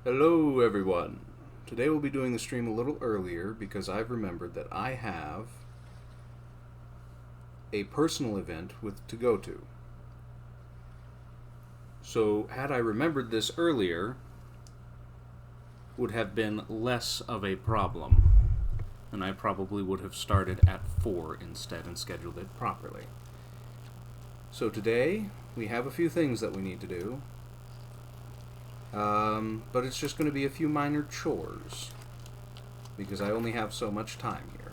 Hello everyone. Today we'll be doing the stream a little earlier because I've remembered that I have a personal event to go to. So had I remembered this earlier, would have been less of a problem. And I probably would have started at 4 instead and scheduled it properly. So today we have a few things that we need to do. But it's just going to be a few minor chores because I only have so much time here.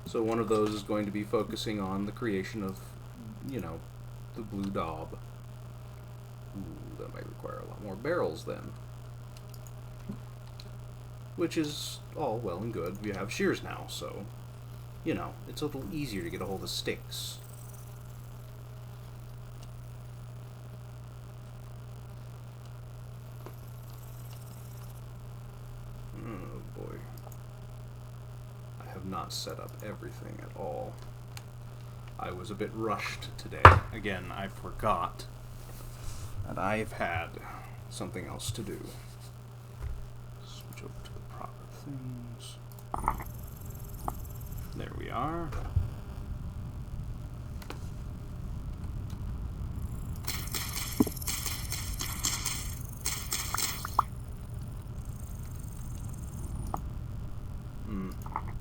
So one of those is going to be focusing on the creation of, the blue daub. Ooh, that might require a lot more barrels then. Which is all well and good. We have shears now, so, it's a little easier to get a hold of sticks. Oh boy. I have not set up everything at all. I was a bit rushed today. Again, I forgot that I've had something else to do. Switch over to the proper things. There we are.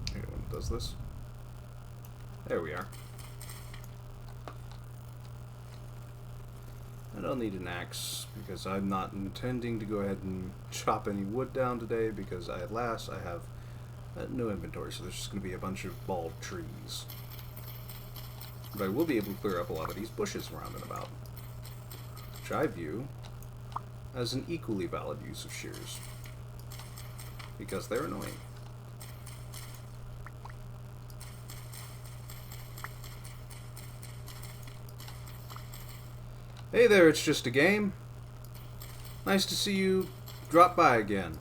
Okay, when it does this. There we are. I don't need an axe because I'm not intending to go ahead and chop any wood down today because I have no inventory, so there's just going to be a bunch of bald trees. But I will be able to clear up a lot of these bushes around and about, which I view as an equally valid use of shears because they're annoying. Hey there, it's just a game. Nice to see you drop by again.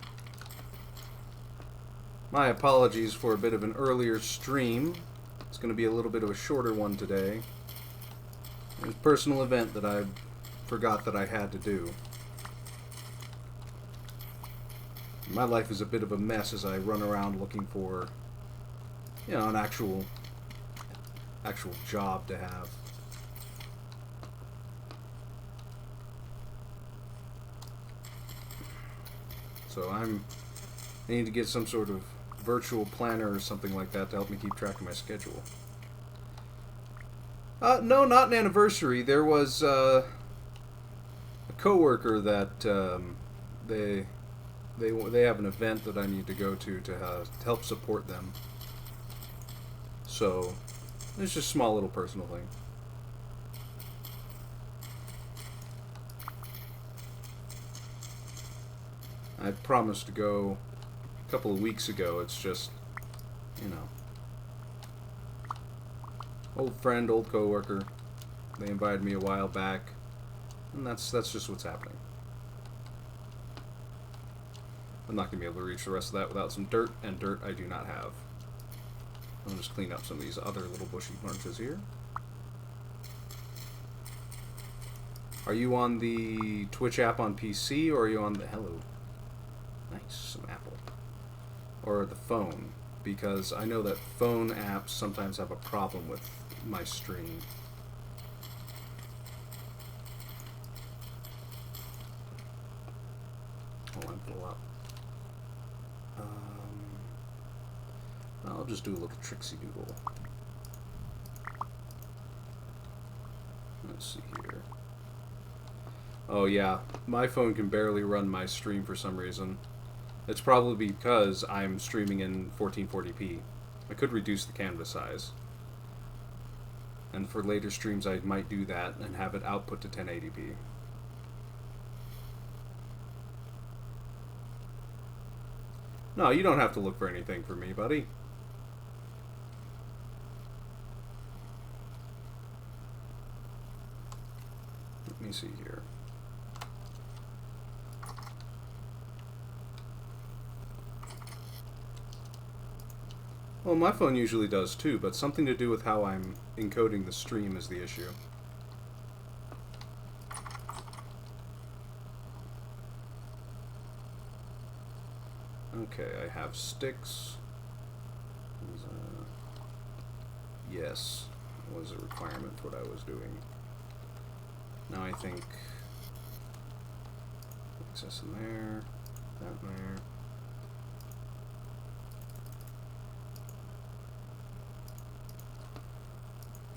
My apologies for a bit of an earlier stream. It's going to be a little bit of a shorter one today. There's a personal event that I forgot that I had to do. My life is a bit of a mess as I run around looking for, an actual job to have. So I need to get some sort of virtual planner or something like that to help me keep track of my schedule. No, not an anniversary. There was a coworker that they have an event that I need to go to help support them. So it's just a small little personal thing. I promised to go a couple of weeks ago. It's just, old friend, old coworker. They invited me a while back, and that's just what's happening. I'm not going to be able to reach the rest of that without some dirt, and dirt I do not have. I'll just clean up some of these other little bushy bunches here. Are you on the Twitch app on PC, or are you on the... Hello. Nice, some apple. Or the phone, because I know that phone apps sometimes have a problem with my stream. Hold on, pull up. I'll just do a little tricksy doodle. Let's see here. Oh yeah, my phone can barely run my stream for some reason. It's probably because I'm streaming in 1440p. I could reduce the canvas size. And for later streams I might do that and have it output to 1080p. No, you don't have to look for anything for me, buddy. Let me see here. Well, my phone usually does too, but something to do with how I'm encoding the stream is the issue. Okay, I have sticks. Yes, was a requirement for what I was doing. Now I think access in there, that in there.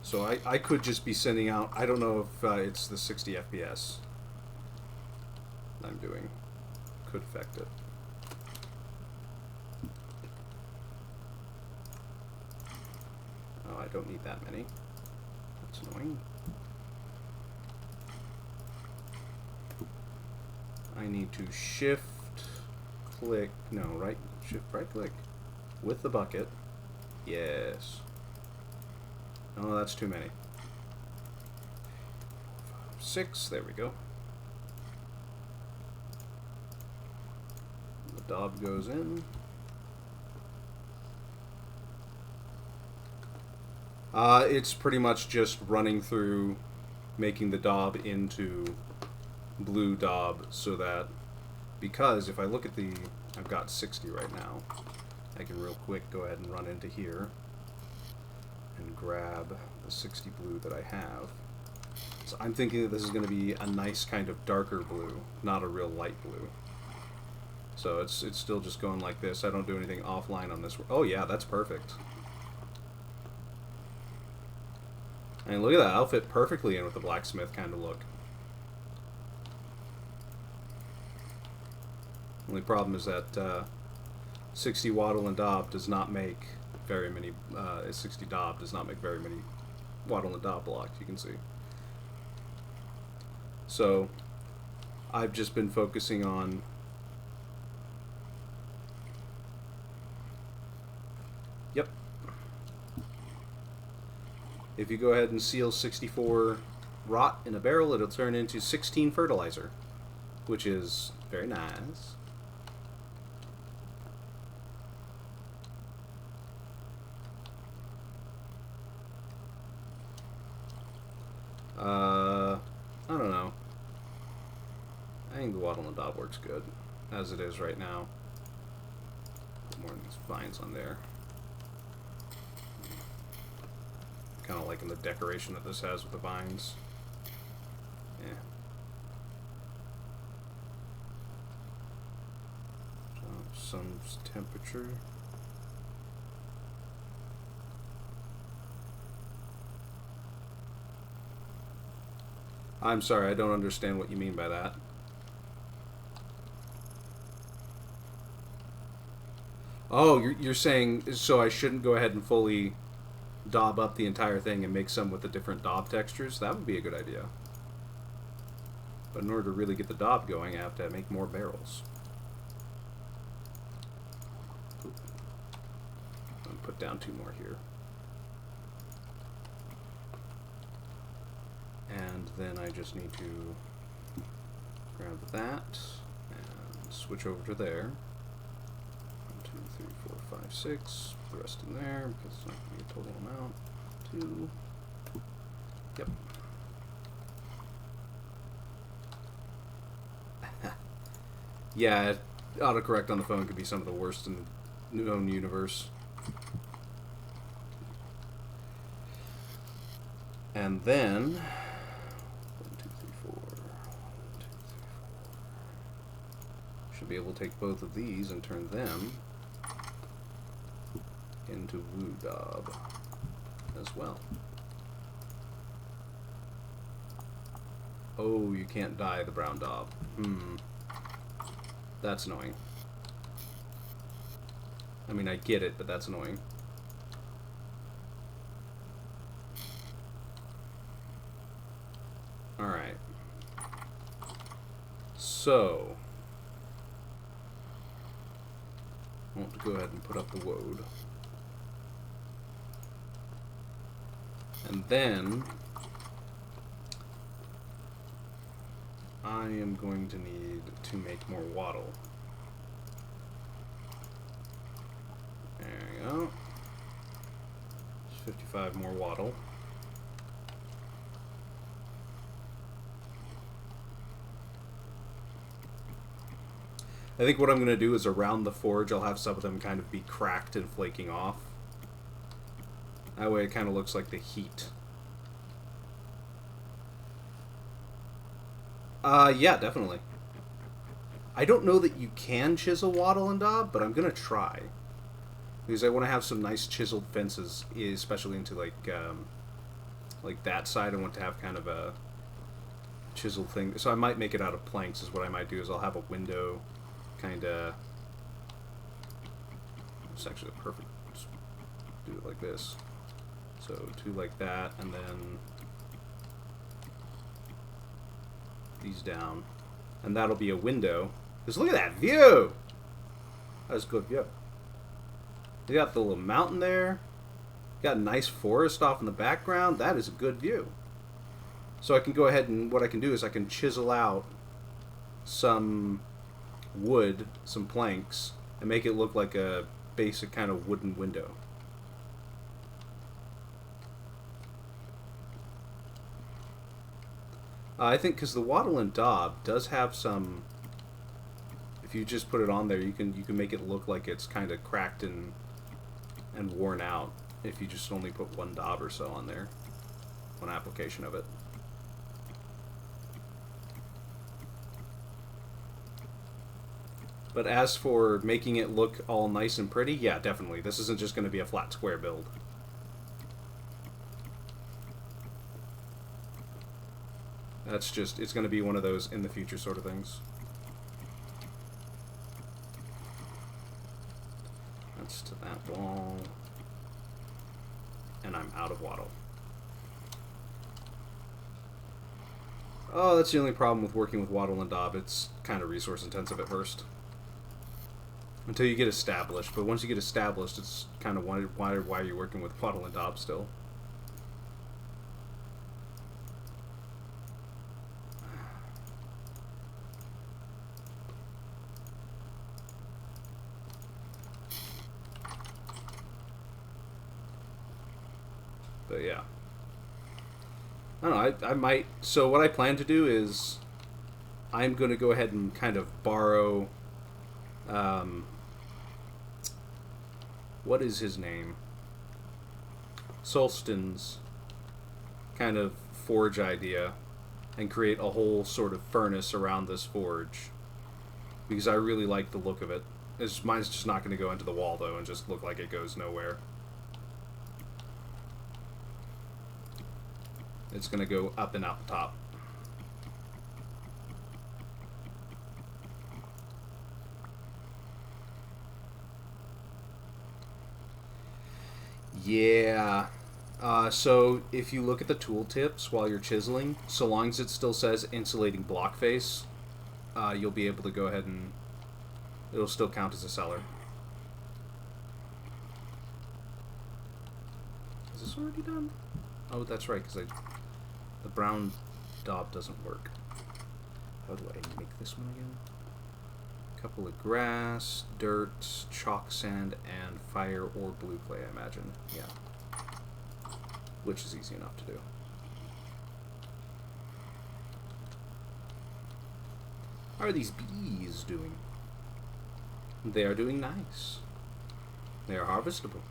So I could just be sending out, I don't know if it's the 60 FPS I'm doing. Could affect it. Oh, I don't need that many. That's annoying. I need to shift click, no, right, shift right click with the bucket. Yes. Oh, that's too many. 6, there we go. The daub goes in. It's pretty much just running through, making the daub into blue daub, so that, because if I look at the, I've got 60 right now, I can real quick go ahead and run into here and grab the 60 blue that I have. So I'm thinking that this is going to be a nice kind of darker blue, not a real light blue. So it's still just going like this. I don't do anything offline on this. Oh yeah, that's perfect. And look at that, that'll fit perfectly in with the blacksmith kind of look. Only problem is that 60 wattle and daub does not make very many, 60 daub does not make very many wattle and daub blocks, you can see. So I've just been focusing on yep. If you go ahead and seal 64 rot in a barrel, it'll turn into 16 fertilizer, which is very nice. I don't know. I think the wattle and daub works good as it is right now. Put more of these vines on there. Kind of liking the decoration that this has with the vines. Yeah. Some temperature. I'm sorry, I don't understand what you mean by that. Oh, you're saying, so I shouldn't go ahead and fully daub up the entire thing and make some with the different daub textures? That would be a good idea. But in order to really get the daub going, I have to make more barrels. I'm gonna put down 2 more here. And then I just need to grab that and switch over to there. 1, 2, 3, 4, 5, 6. Put the rest in there because it's not going to be a total amount. 2. Yep. Yeah, autocorrect on the phone could be some of the worst in the known universe. And then 1, 2, 3, 4. 1, 2, 3, 4. Should be able to take both of these and turn them into blue daub as well. Oh, you can't dye the brown daub. That's annoying. I mean, I get it, but that's annoying. Alright. So, I want to go ahead and put up the woad. And then I am going to need to make more wattle. There we go. There's 55 more wattle. I think what I'm going to do is around the forge, I'll have some of them kind of be cracked and flaking off. That way it kind of looks like the heat. Yeah, definitely. I don't know that you can chisel wattle and daub, but I'm going to try. Because I want to have some nice chiseled fences, especially into like that side. I want to have kind of a chiseled thing. So I might make it out of planks is what I might do, is I'll have a window kind of... It's actually perfect. Just do it like this. So two like that, and then these down. And that'll be a window. Because look at that view! That's a good view. You got the little mountain there. You got a nice forest off in the background. That is a good view. So I can go ahead and what I can do is I can chisel out some wood, some planks, and make it look like a basic kind of wooden window. I think because the wattle and daub does have some. If you just put it on there, you can make it look like it's kind of cracked and worn out. If you just only put one daub or so on there, one application of it. But as for making it look all nice and pretty, yeah, definitely. This isn't just going to be a flat square build. That's just, it's going to be one of those in the future sort of things. That's to that wall. And I'm out of wattle. Oh, that's the only problem with working with wattle and daub. It's kind of resource intensive at first. Until you get established. But once you get established, it's kind of why are you working with wattle and daub still? But yeah. I don't know, I might... So what I plan to do is I'm going to go ahead and kind of borrow... what is his name? Solston's kind of forge idea and create a whole sort of furnace around this forge. Because I really like the look of it. Mine's just not going to go into the wall, though, and just look like it goes nowhere. It's going to go up and out the top. Yeah. So if you look at the tooltips while you're chiseling, so long as it still says insulating block face, you'll be able to go ahead and it'll still count as a seller. Is this already done? Oh, that's right, because the brown daub doesn't work. How do I make this one again? Couple of grass, dirt, chalk sand, and fire or blue clay, I imagine. Yeah. Which is easy enough to do. How are these bees doing? They are doing nice. They are harvestable.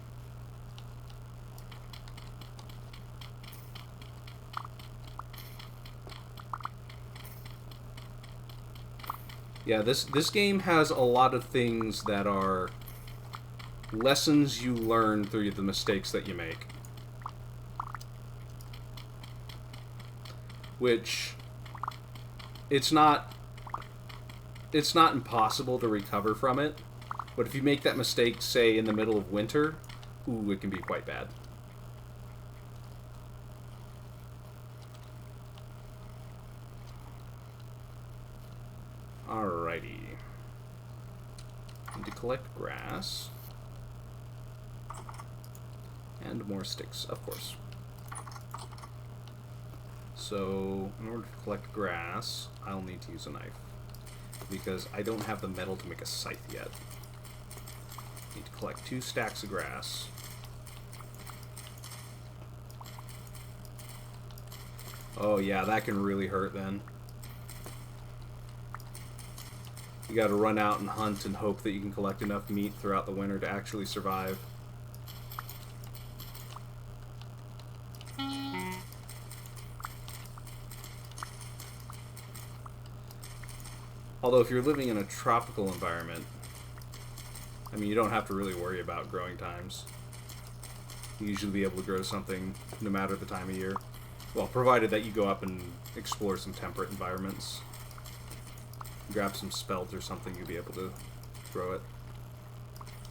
Yeah, this game has a lot of things that are lessons you learn through the mistakes that you make. Which, it's not impossible to recover from it, but if you make that mistake, say, in the middle of winter, ooh, it can be quite bad. Alrighty. Need to collect grass. And more sticks, of course. So, in order to collect grass, I'll need to use a knife. Because I don't have the metal to make a scythe yet. Need to collect 2 stacks of grass. Oh yeah, that can really hurt then. You got to run out and hunt and hope that you can collect enough meat throughout the winter to actually survive. Although if you're living in a tropical environment, I mean, you don't have to really worry about growing times. You usually be able to grow something no matter the time of year. Well, provided that you go up and explore some temperate environments. Grab some spelt or something, you'll be able to grow it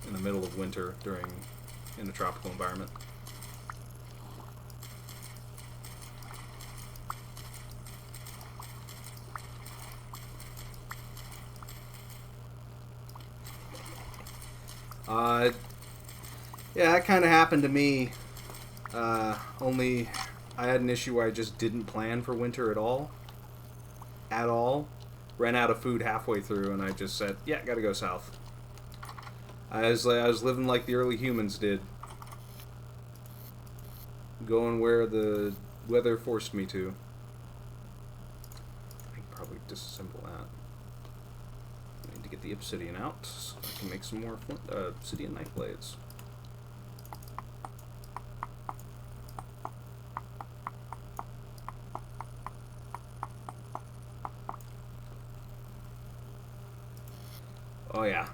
in the middle of winter in a tropical environment. Yeah, that kind of happened to me. Only I had an issue where I just didn't plan for winter at all. At all. Ran out of food halfway through, and I just said, yeah, gotta go south. I was living like the early humans did. Going where the weather forced me to. I can probably disassemble that. I need to get the obsidian out so I can make some more obsidian knife blades. Oh yeah.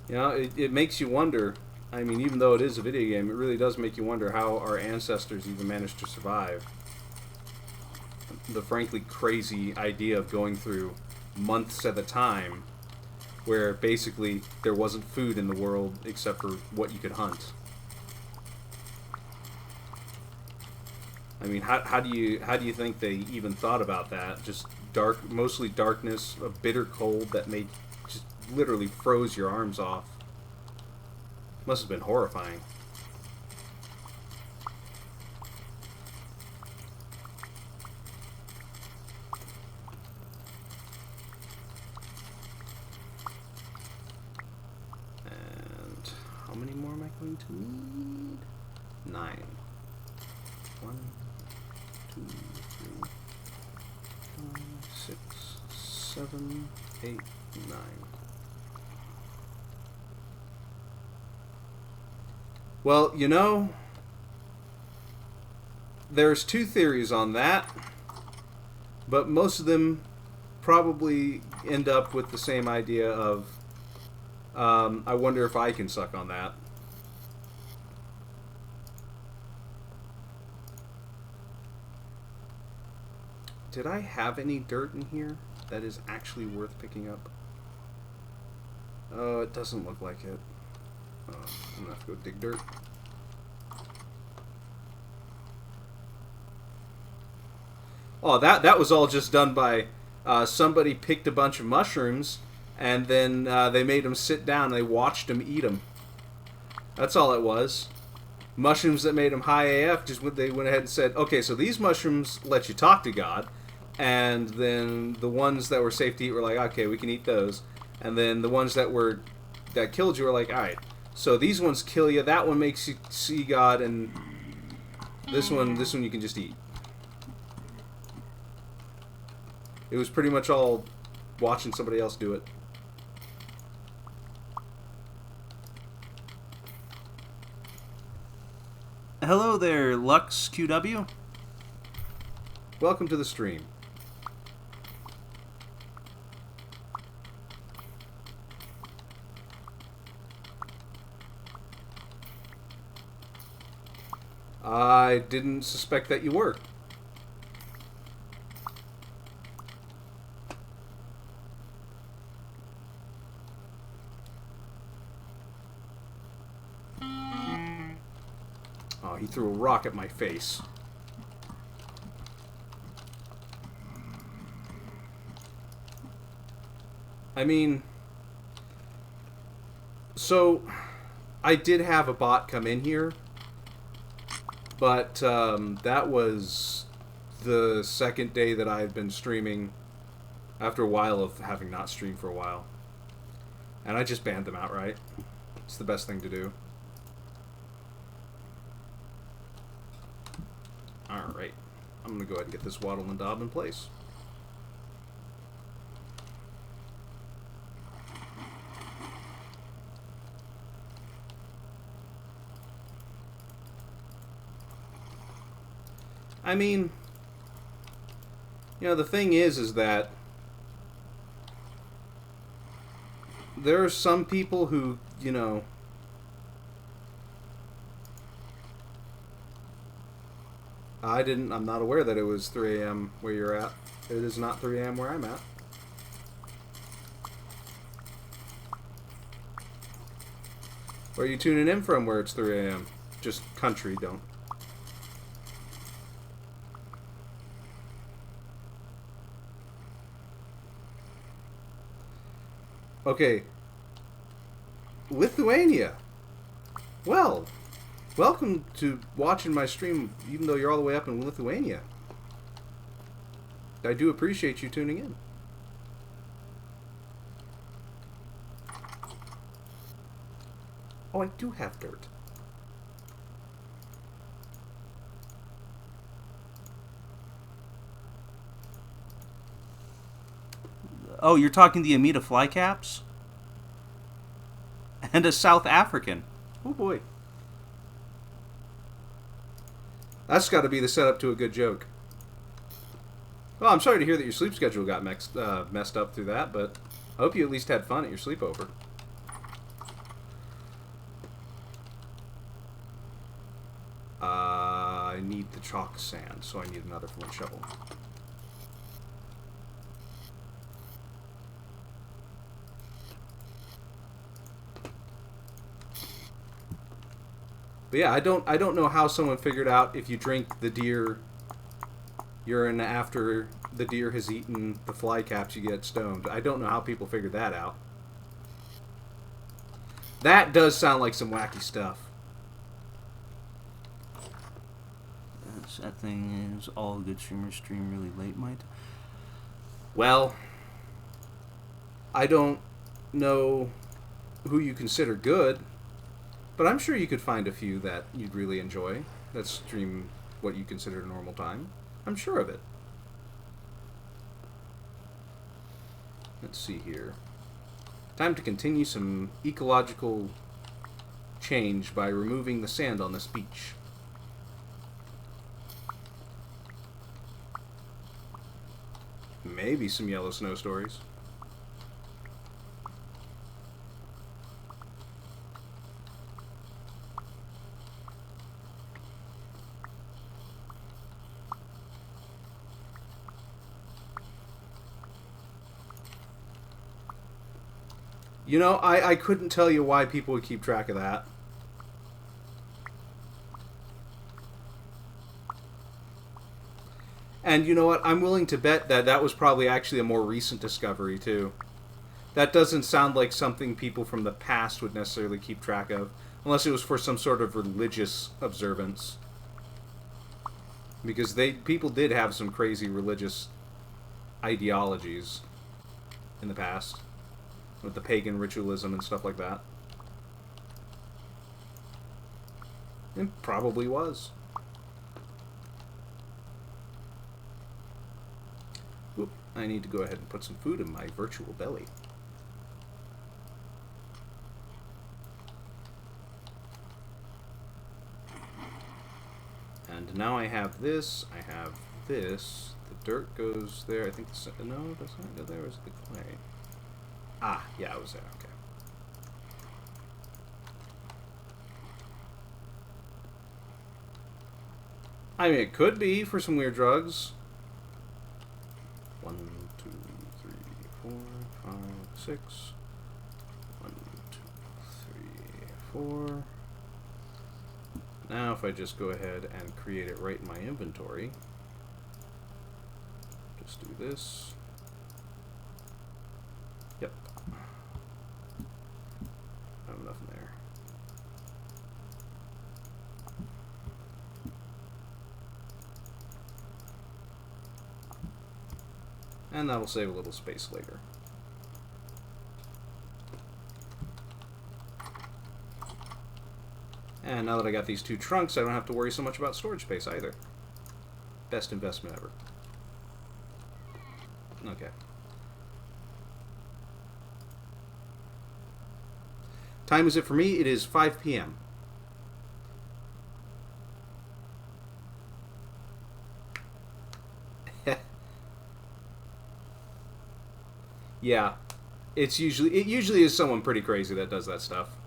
You know, it makes you wonder. I mean, even though it is a video game, it really does make you wonder how our ancestors even managed to survive. The frankly crazy idea of going through months at a time where basically there wasn't food in the world except for what you could hunt. I mean, how do you think they even thought about that? Just mostly darkness, a bitter cold that just literally froze your arms off. Must have been horrifying. And how many more am I going to need? 9. 1, 2, 3, 5, 6, 7, 8, 9. Well, you know, there's 2 theories on that, but most of them probably end up with the same idea of, I wonder if I can suck on that. Did I have any dirt in here that is actually worth picking up? Oh, it doesn't look like it. I'm gonna have to go dig dirt. Oh, that was all just done by somebody picked a bunch of mushrooms and then they made them sit down and they watched them eat them. That's all it was. Mushrooms that made them high AF, they went ahead and said, okay, so these mushrooms let you talk to God, and then the ones that were safe to eat were like, okay, we can eat those, and then the ones that killed you were like, all right, so these ones kill you, that one makes you see God, and this one you can just eat. It was pretty much all watching somebody else do it. Hello there, Lux QW. Welcome to the stream. I didn't suspect that you were. Oh, he threw a rock at my face. I mean, so I did have a bot come in here, but that was the second day that I've been streaming after a while of having not streamed for a while. And I just banned them outright. It's the best thing to do. Alright. I'm going to go ahead and get this Waddle and Daub in place. I mean, you know, the thing is that there are some people who, you know, I'm not aware that it was 3 a.m. where you're at. It is not 3 a.m. where I'm at. Where are you tuning in from where it's 3 a.m.? Just country, don't. Okay. Lithuania. Well, welcome to watching my stream, even though you're all the way up in Lithuania. I do appreciate you tuning in. Oh, I do have dirt. Oh, you're talking the Amida flycaps? And a South African. Oh boy. That's got to be the setup to a good joke. Well, I'm sorry to hear that your sleep schedule got messed up through that, but I hope you at least had fun at your sleepover. I need the chalk sand, so I need another flint shovel. But yeah, I don't know how someone figured out if you drink the deer urine after the deer has eaten the fly caps, you get stoned. I don't know how people figured that out. That does sound like some wacky stuff. That thing is all good streamers stream really late, might. Well, I don't know who you consider good, but I'm sure you could find a few that you'd really enjoy that stream what you consider a normal time. I'm sure of it. Let's see here. Time to continue some ecological change by removing the sand on this beach. Maybe some yellow snow stories. You know, I couldn't tell you why people would keep track of that. And you know what? I'm willing to bet that that was probably actually a more recent discovery, too. That doesn't sound like something people from the past would necessarily keep track of, unless it was for some sort of religious observance. Because people did have some crazy religious ideologies in the past, with the pagan ritualism and stuff like that. It probably was. Oop, I need to go ahead and put some food in my virtual belly. And now I have this, I have this. The dirt goes there. I think no, does not go there. Is the clay? Ah, yeah, it was there. Okay. I mean, it could be for some weird drugs. 1, 2, 3, 4, 5, 6. 1, 2, 3, 4. Now, if I just go ahead and create it right in my inventory, just do this. Yep. I have enough in there. And that'll save a little space later. And now that I got these two trunks, I don't have to worry so much about storage space either. Best investment ever. Okay. Time is it for me? It is 5 p.m. Yeah. It usually is someone pretty crazy that does that stuff.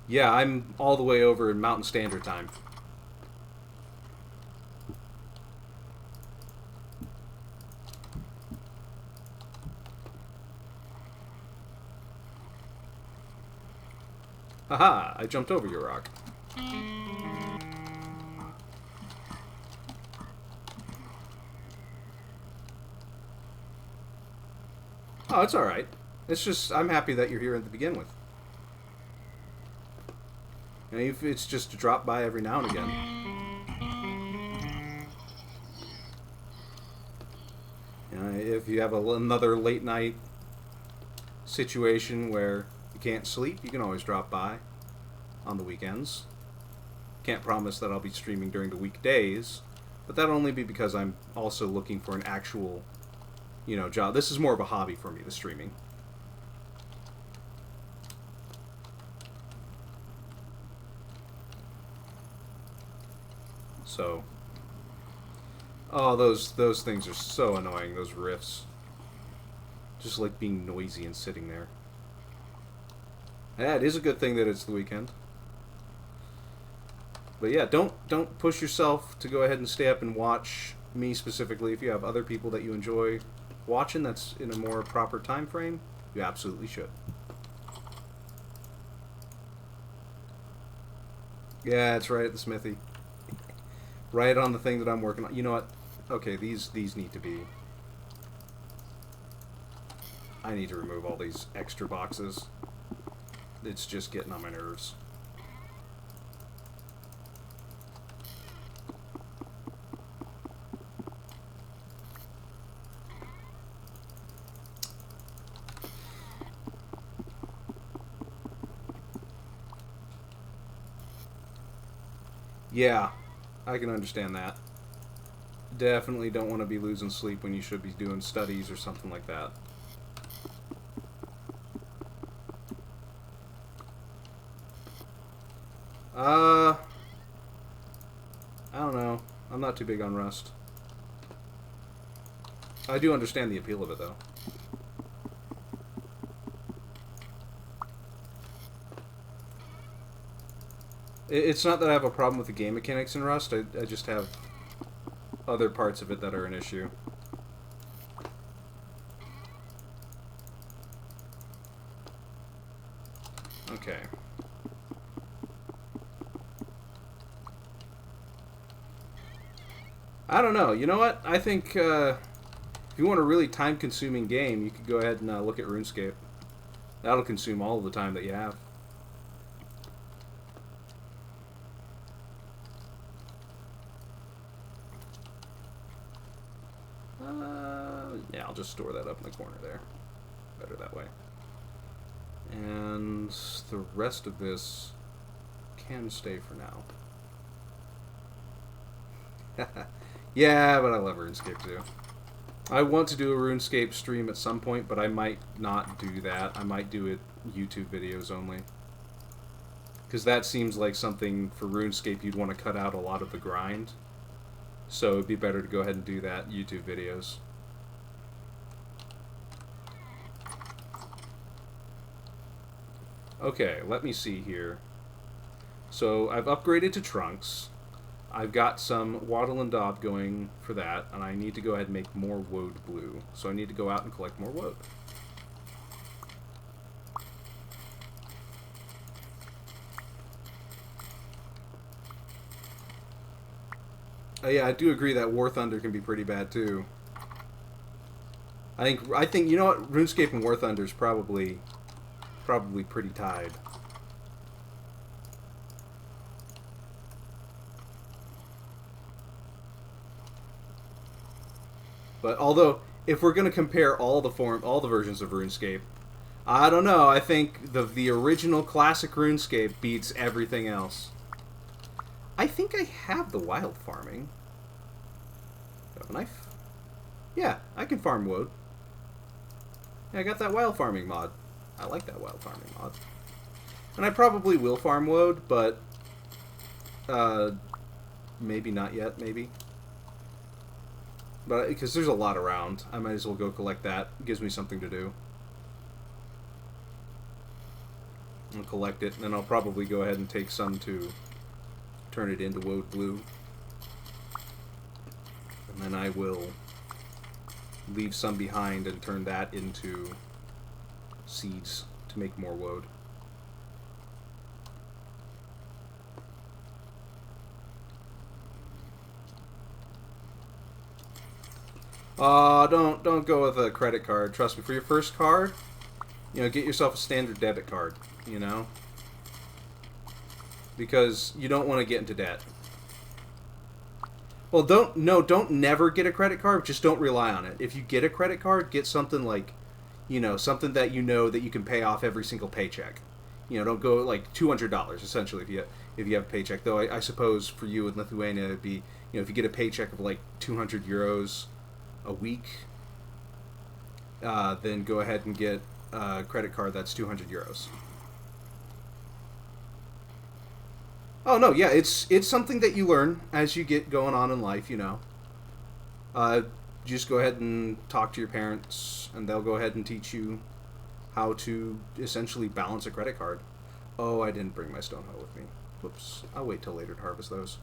Yeah, I'm all the way over in Mountain Standard Time. Haha, I jumped over your rock. Oh, it's alright. It's just, I'm happy that you're here to begin with. You know, if it's just to drop by every now and again. You know, if you have another late night situation where you can't sleep, you can always drop by on the weekends. Can't promise that I'll be streaming during the weekdays, but that'll only be because I'm also looking for an actual, you know, job. This is more of a hobby for me, the streaming. So, oh, those things are so annoying, those riffs. Just like being noisy and sitting there. Yeah, it is a good thing that it's the weekend. But yeah, don't push yourself to go ahead and stay up and watch me specifically. If you have other people that you enjoy watching that's in a more proper time frame, you absolutely should. Yeah, it's right at the smithy. Right on the thing that I'm working on. You know what? Okay, these need to be... I need to remove all these extra boxes. It's just getting on my nerves. Yeah, I can understand that. Definitely don't want to be losing sleep when you should be doing studies or something like that. I don't know. I'm not too big on Rust. I do understand the appeal of it, though. It's not that I have a problem with the game mechanics in Rust. I just have other parts of it that are an issue. Okay. I don't know. You know what? I think if you want a really time-consuming game, you could go ahead and look at RuneScape. That'll consume all of the time that you have. Yeah, I'll just store that up in the corner there. Better that way. And the rest of this can stay for now. Yeah, but I love RuneScape too. I want to do a RuneScape stream at some point, but I might not do that. I might do it YouTube videos only. Because that seems like something for RuneScape you'd want to cut out a lot of the grind. So it'd be better to go ahead and do that YouTube videos. Okay, let me see here. So I've upgraded to Trunks. I've got some Waddle and Daub going for that, and I need to go ahead and make more Woad Blue. So I need to go out and collect more Woad. Yeah, I do agree that War Thunder can be pretty bad too. I think you know what, RuneScape and War Thunder is probably pretty tied. But although, if we're going to compare all the versions of RuneScape, I don't know. I think the original classic RuneScape beats everything else. I think I have the wild farming. Do I have a knife? Yeah, I can farm wood. Yeah, I got that wild farming mod. I like that wild farming mod. And I probably will farm wood, but maybe not yet, maybe. But because there's a lot around, I might as well go collect that. It gives me something to do. I'll collect it, and then I'll probably go ahead and take some to turn it into woad blue. And then I will leave some behind and turn that into seeds to make more woad. Don't go with a credit card. Trust me, for your first card, get yourself a standard debit card, because you don't want to get into debt. Well, don't never get a credit card, just don't rely on it. If you get a credit card, get something like, something that that you can pay off every single paycheck. Don't go like $200 essentially if you have a paycheck. Though I suppose for you in Lithuania it'd be, if you get a paycheck of like 200 euros a week, then go ahead and get a credit card that's 200 euros. Oh no, yeah, it's something that you learn as you get going on in life, just go ahead and talk to your parents, and they'll go ahead and teach you how to essentially balance a credit card. Oh, I didn't bring my stone hoe with me. Whoops. I'll wait till later to harvest those.